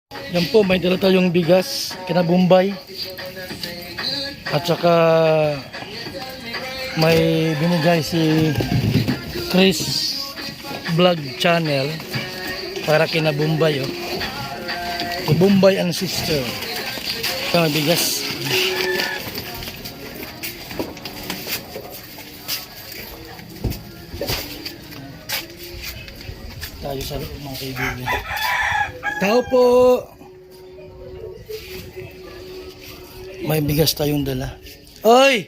Yan po, may dala tayong bigas, kinabumbay. At saka may binigay si Chris Vlog Channel para kinabumbay. Oh. Bumbay and sister. Ito may bigas. Tayo sa loob mga kaibigan. Tao po! May bigas tayong dala. Oy!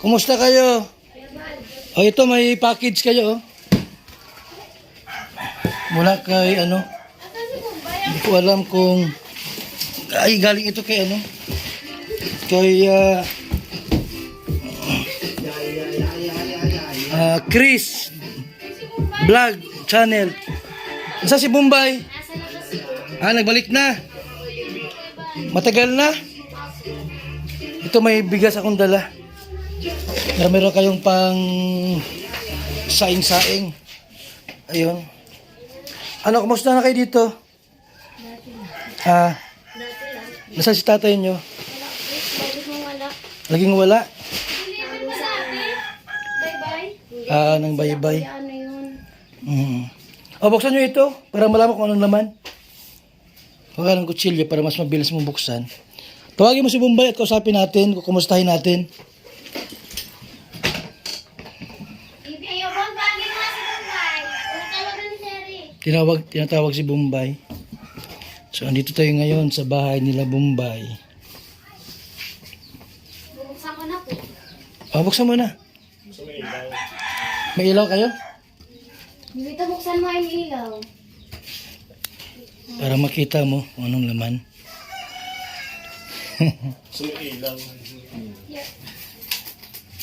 Kumusta kayo? Oh, ito may package kayo. Oh. Mula kay ano? Hindi ko alam kung ay galing ito kay ano? Kay Chris Vlog Channel. Nasa si Bombay? Nagbalik na. Matagal na. Ito may bigas akong dala. Meron kayong pang saing-saing. Ayun. Ano, kumusta na kayo dito? Nasa si tatay nyo? Laging wala. Nang bye-bye. Buksan nyo ito para malaman kung anong laman. Huwag ng kutsilyo para mas mabilis mong buksan. Tawagin mo si Bombay at kausapin natin, kukumustahin natin. Tinatawag si Bombay. So, andito tayo ngayon sa bahay nila Bombay. Bubuksan ko na po. Buksan mo na. May ilaw kayo? Dito buksan mo yung ilaw. Para makita mo kung anong laman.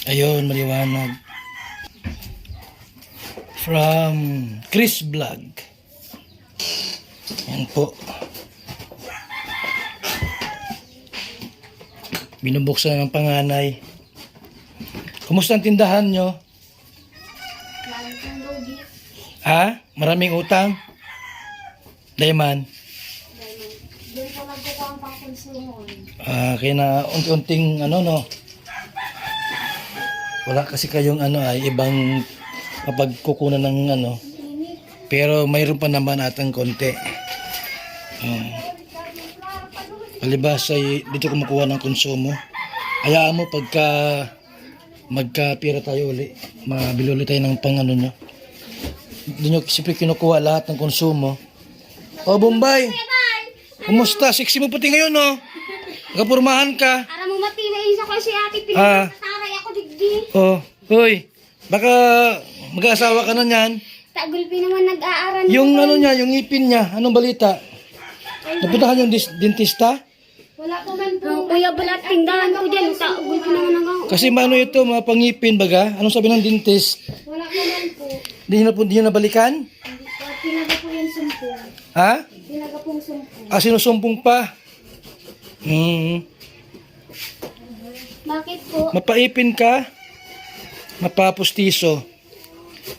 Ayun, maliwanag. From Chris Vlog. Yan po. Binubuksan ng panganay. Kumusta ang tindahan nyo? Maraming utang? Dayman? Doon ko nagkukuha ang pang-consumer. Kaya na unti-unting ano no? Wala kasi kayong ibang kapagkukunan ng ano. Pero mayroon pa naman atang konti. Palibas ay dito kumukuha ng konsumo. Hayaan mo pagka magkapira tayo uli, mabili ulit tayo ng pang ano nyo. Hindi nyo siyempre kinukuha lahat ng konsumo. Bombay! Kumusta? Sexy mo pati ngayon, no? Nagapurmahan ka. Para mo matinay sa ko si ate, pinagtaray ako digdi. Hoy, baka mag-aasawa ka na niyan. Tagulpi naman nag-aaral. Yung ano niya, yung ngipin niya, anong balita? Napuntahan yung dentista? Wala pa man po. Kuya, balat tindahan ko dyan. Tagulpi naman ako. Kasi mano ito, mga pangipin baga? Anong sabi ng dentist? Wala pa man po. Hindi nyo nabalikan? Pinaga po yung sumpong. Pinaga pong sumpong. Sinusumpong pa. Bakit po? Mapaipin ka? Mapapustiso.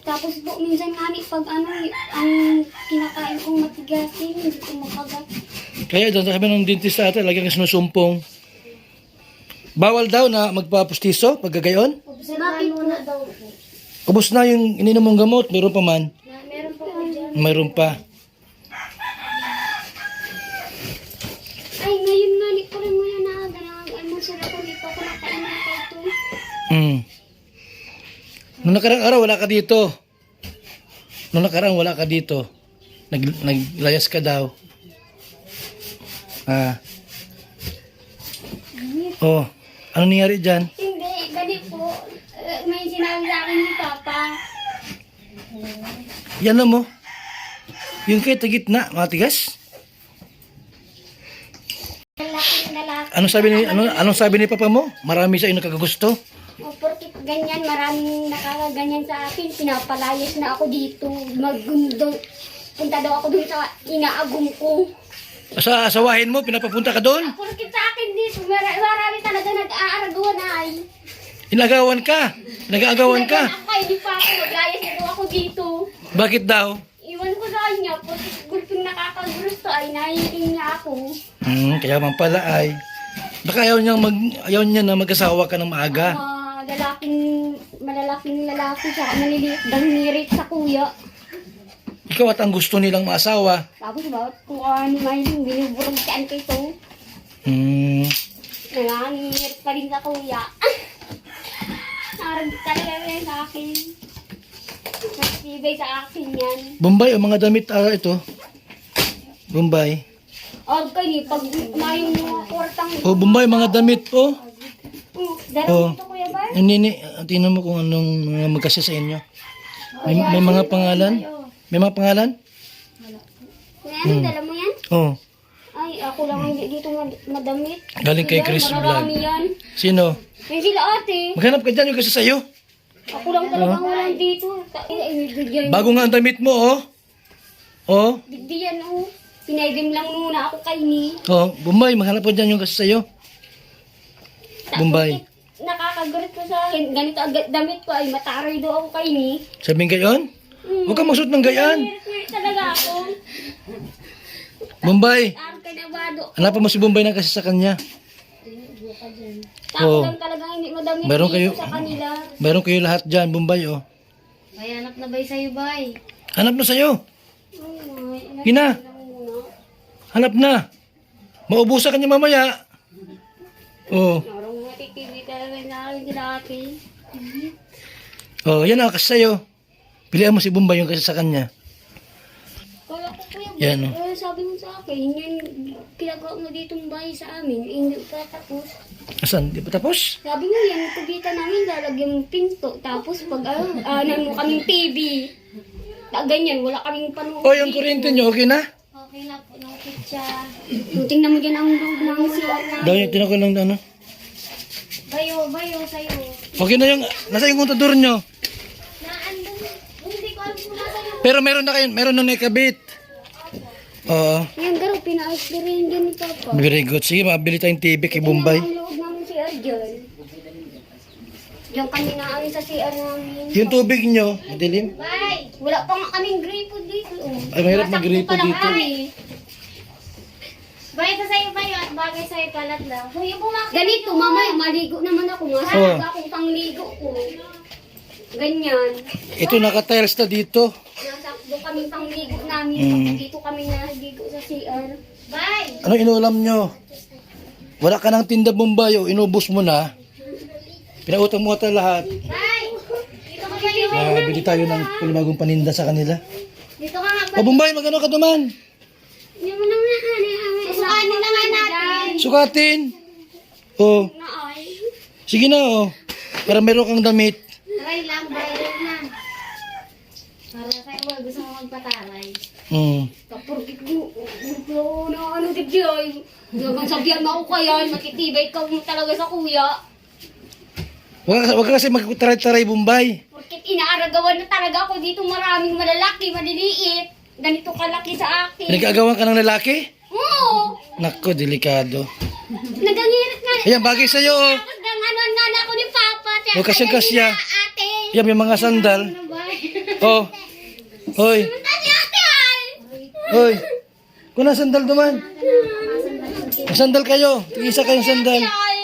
Tapos po, minsan nga pag ang kinakain kong matigasin, hindi ko makagat. Kaya doon sabi ng dentista ata, lagi kang sinusumpong. Bawal daw na magpapustiso pag gagayon? Bakit po? Na daw po. Ubus na yung ininom mong gamot, meron pa man. Meron po ko dyan. Mayroon pa. Ay, ngayon nga ni ko rin mo yan na ganang sila ko dito ako nakainan ko ito. Noong nakarang araw, wala ka dito. Noong nakarang wala ka dito. Naglayas ka daw. Ano nangyari dyan? Hindi, gani po. May sinabi sa akin ni Papa. Yan mo. Yung kay tagitna, matigas. Lalaki. Anong sabi ni Papa mo? Marami sa inyo kagagusto. O, porkit ganyan, maraming nakakaganyan sa akin. Pinapalayas na ako dito. Punta daw ako dun sa inaagum ko. Sa asawahin mo, pinapapunta ka doon? Porkit sa akin dito, marami talaga nag-aaragawan ay. Inagawan ka. Nag-aagawan ka. Ako, hindi pa ako. Maglayas na daw ako dito. Bakit daw? Iwan ko daw kanya. Pag gulping nakakagusto ay nahihiling niya ako. Kaya man pala ay. Baka ayaw niya na mag-asawa ka ng maaga. Malalaking lalaki siya. Maliliit, dangirit sa kuya. Ikaw at ang gusto nilang maasawa. Tapos bawat kung ano mahiling, binuburog saan ko ito. Nangangirit pa rin sa kuya. Narag talaga rin sa akin. Nagtibay sa akin yan. Bombay, ang mga damit ito. Bombay. Huwag kayo, pag kumain mo kwartang... Oh, Bombay, mga damit po. Dalawa ito kuya ba? Nini, tingnan mo kung anong mga magkasya sa inyo. May mga pangalan? May mga pangalan? Ano, dala mo yan? Oh. Ay, ako lang hindi dito madamit. Galing kay Chris Vlog. Marami yan. Sino? Yan sila ate. Maghanap ka dyan yung kasi sa'yo. Ako lang talagang walang dito. Bago nga ang damit mo, oh. Oh. Bigyan oh. Pinaidim lang muna ako kay ni. Oh, Bombay, maghanap ka dyan yung kasi sa'yo. Bombay. Nakakagalit ko sa akin. Ganito agad damit ko ay mataray daw ako kay ni. Sabihin gayon? Huwag kang masuot ng gayan. Ngirit talaga ako. Bombay, Tarang ka na bado. hanapan mo si Bombay na kasi sa kanya. Ako Oh. lang talaga hindi madamit Meron dito kayo- sa kanila. Meron kayo lahat dyan, Bombay, oh. May hanap na bay sa'yo bay? Hanap na sa'yo. Ay, Pina, hanap na. Maubusan ka niya mamaya. Oh. Parang matitibig talaga na akin dati. Oh, yan ang kasi sa'yo. Pilihan mo si Bombay yung kasi sa kanya. Kala ko kuya, Yan, sabi mo sa akin, yan pinagawa mo ditong bahay sa amin, hindi pa tapos. Asan? Di pa tapos? Sabi mo yan, kubita namin, lalagyan mo pinto, tapos pag ano mo kaming TV. Ganyan, wala kaming panood. Oh, yung kuryente nyo, okay na? Okay na po, nakit siya. Tingnan mo dyan ang loob ng CR namin. Dahil tinako lang ano. Bayo, sa'yo. Okay na yung, nasa yung kontador nyo. Naandun, hindi ko alam kung nasa yung... Pero meron na kayo, meron na nakabit. Oo. Yan, garo, pinaayos na rin dyan ni Papa. Very good. Sige, mabili tayong TV kay Bombay. Tingnan mo ang loob namin CR dyan. Diyan kami naamin sa CR namin. Yung tubig nyo, madilim. Bye! Wala pa nga kaming gripo dito. Ay, mahirap mag-gripo dito. Bagay sa'yo ba yun? Bagay sa'yo kalat lang. Ganito, mamaya maligo naman ako. Nga Oh. akong pangligo ko. Ganyan. Ito naka-tiles na dito. Nasakdo kami pangligo namin. Mm. Dito kami naligo sa CR. Bye! Ano inuulam nyo? Wala ka ng tinda Bombay, o inubos mo na. Pinautang mo ata lahat. Bye! Dito ka kayo. Bili tayo ng panibagong paninda sa kanila. Dito ka nga. O Bombay, magano ka duman? Hindi mo nang susukanin na nga natin. Sukatin. O, Naay. sige na o. Para meron kang damit. Taray lang, bayad na. Para sa'yo mo, gusto mo magpataray. Kapurkit mo, na ano digdi ay. Hanggang sabihan mo ako kaya, matitibay ka mo talaga sa kuya. Wag ka kasi magtaray-taray Bombay. Porkit inaaragawan na talaga ako dito, maraming malalaki, maliliit. Ganito kalaki sa akin. Pinag-agawan ka ng lalaki? Oo! Nako, delikado. Nagangirit nga. Ayan, bagay sa'yo o. Tapos ano ako ni Papa. O, kasya-kasya. Ate. Yan, may mga sandal. Ano ba? Oh. Hoy. Kasi ate ay. Hoy. Kung na sandal duman. Sandal kayo. Isa kayong sandal. Ay.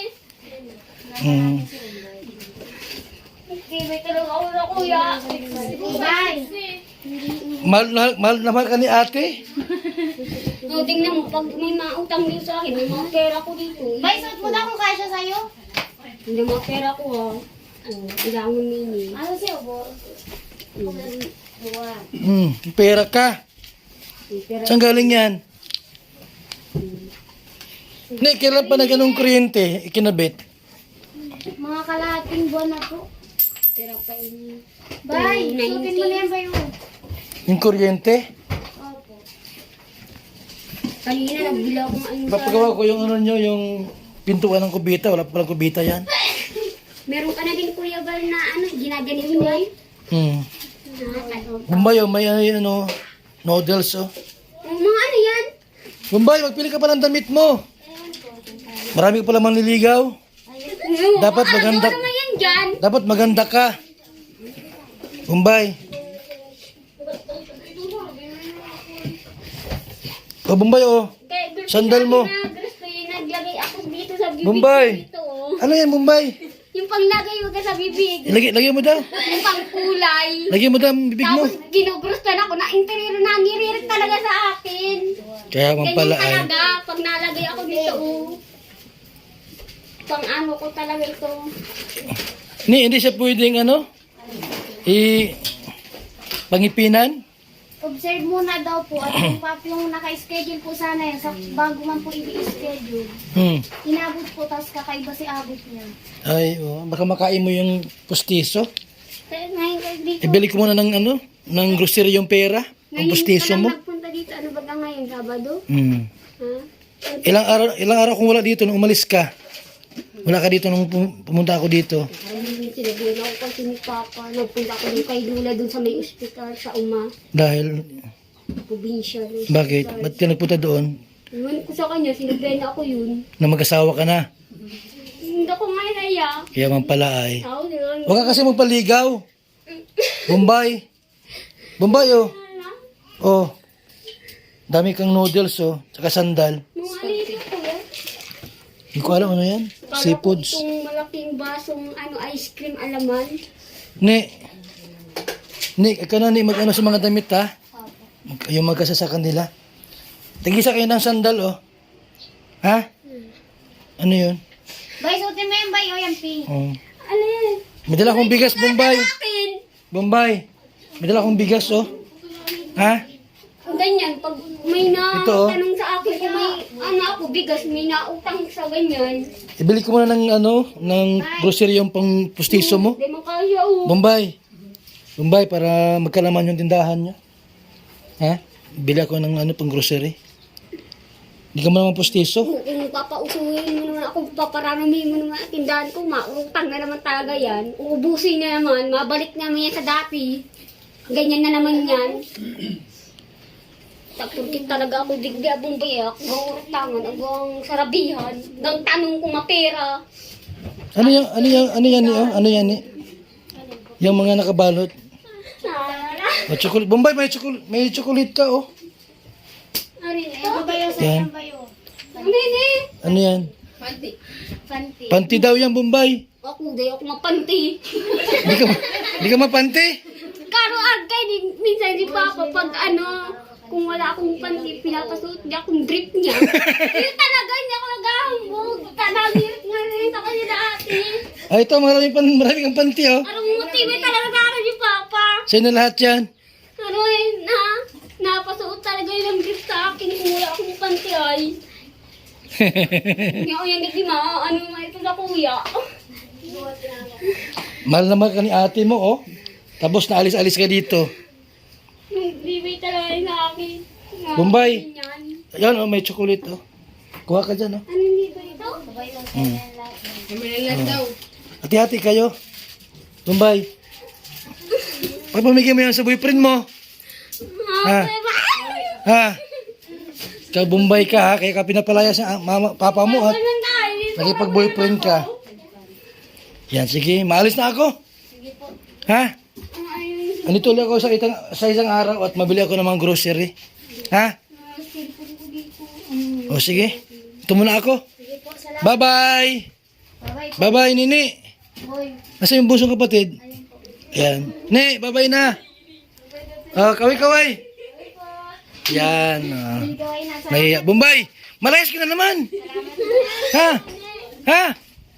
Tibay talaga ako na kuya. Bye. Mahal na mahal ka ni ate. O, tingnan mo, pag may mautang din sa akin, may mga pera ko dito. Bay, suot mo na kung kasya sa'yo. Hindi mga pera ko ha. O, kailangan mini. Ano siya, bo? Pera ka. Saan galing yan? Hindi, kailan pa na ganong kuryente, ikinabit. Mga kalahating buwan na po. Pera pa ini. Bay, suotin mo na yan, Bay. Yung kuryente. Opo. Kanina nagbila akong ano sa... Papagawa ko yung ano nyo, yung pintuan ng kubita. Wala pa palang kubita yan. Meron ka na din Kuya Bal na ano, ginaganin mo eh. Bombay, oh, may ano, noodles, oh. Mga ano yan? Bombay, magpili ka pa ng damit mo. Marami ka pala manliligaw. Dapat maganda. Ano naman yan dyan? Dapat maganda ka. Bombay. O, Bombay, oh. Kaya gusto Sandal mo. Na, gusto yung naglagay ako dito sa bibig Bombay. ko dito. Oh. Ano yan, Bombay? Yung panglagay mo ka sa bibig. Lagyan mo daw. Yung pangkulay. Lagyan mo daw ang bibig mo. Tapos ginugrustan ako na interior na ngiririt talaga sa akin. Kaya man Ganyan pala ay. talaga. Pag nalagay ako dito, pang ano ko talaga ito. Hindi siya pwedeng ano? Pangipinan? Observe muna daw po at yung yung naka-schedule po sana yan bago man po i-schedule. Inabot po tapos kakaiba si abot niya. Ay, baka makain mo yung pustiso. Kaya ngayon kayo dito. Ibili ko muna ng ano, ng grocery yung pera, ang pustiso mo. Nagpunta dito. Ano ba ka ngayon? Sabado? Ha? Ilang araw kung wala dito nung umalis ka. Wala ka dito nung pumunta ako dito. Ay, sinabihan ako kasi ni Papa. Nagpunta ako dun kay Lula dun sa may ospital sa Uma. Dahil, Probinsya. bakit? Ba't ka nagpunta doon? Iwan ko sa kanya, sinabihan ako yun. Na mag-asawa ka na. Hindi ako nga naya. Kaya man pala ay. Ako, diba? Huwag ka kasi magpaligaw. Bombay. Bombay, oh. Oh. Dami kang noodles, oh. Tsaka sandal. Nung alito ko yan. Hindi ko alam ano yan. Seafoods. Itong malaking basong ice cream alaman. Nick, ikaw na, Nick, mag-ano sa mga damit, ha? Yung magkasa sa kanila. Tigisa kayo ng sandal, oh. Ha? Ano yun? Bay, suotin mo yan, bay. O, yan, pink. Oh. Ano yan? May dala akong bigas, Bombay. Akin! Bombay. May dala akong bigas, oh. Ha? Kung ganyan, pag may Ito, oh. tanong sa akin kung may ako bigas, may nautang sa ganyan. Ibili ko muna ng ano, ng grocery yung pang pustiso mo. Hindi man kaya, oh. Bombay. Bombay, para magkalaman yung tindahan nyo. Ha? Bili ako ng ano, pang grocery. Hindi ka mo naman pustiso. Kung papausuhin mo naman ako, paparamihin mo naman ang tindahan ko, mautang na naman talaga yan. Uubusin na naman, mabalik naman yan sa dati. Ganyan na naman yan. Tapos talaga ako digdi abong bayak, gawang utangan, agawang sarabihan, ng tanong kung mapera. Ano yan, oh? Ano yan, eh? Yung mga nakabalot. May chocolate. Bombay, may chocolate ka, oh. Ano yun? Ano ba yun? Yan. Saan ba yun? Ano yun eh? Ano yan? Panty. Panty daw yan, Bombay. Ako, di ako mapanti. Hindi ka mapanty. Karo agay, minsan si Papa pag kung wala akong panty, pinapasuot niya akong drip niya. Yun talaga, hindi ako nag-ahambog. Talagirit nga rin sa kanya dati. Ay, ito, marami kang panty, oh. Anong motibo talaga sa akin si Papa? Sa'yo na lahat yan. Ano yun, napasuot talaga yung drip sa akin kung wala akong panty ay. Hindi ako yung hindi ano nga ito sa kuya. Mahal naman ka ni ate mo, oh. Tapos naalis-alis ka dito. Yung bibay talaga yun sa akin. Bombay. Yan. Ayan, oh, may chocolate, oh. Kuha ka dyan, oh. Anong bibay ito? Bay, saan yan lahat? Hati-hati kayo. Bombay. Pagpamigay mo yan sa boyfriend mo. Ha? Ha? Ikaw, Bombay ka, ha? Kaya ka pinapalaya sa papa mo, at nakipag-boyfriend ka. Yan, sige. Maalis na ako. Ha? Andito ulit ako sa isang araw at mabili ako ng mga grocery. Ha? O, sige. Ito muna ako. Sige po, salamat. Bye-bye. Bye-bye po. Bye-bye, Nini. Boy. Nasa yung busong kapatid? Ayun po. Yan. Ne, bye-bye na. Kaway-kaway. Yan. Bigay na sa May Bombay. Malayas ka na naman. Ha? Ha?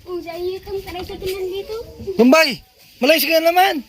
Kung sa iyo kang taray sa tinan dito. Bombay. Malayas ka na naman.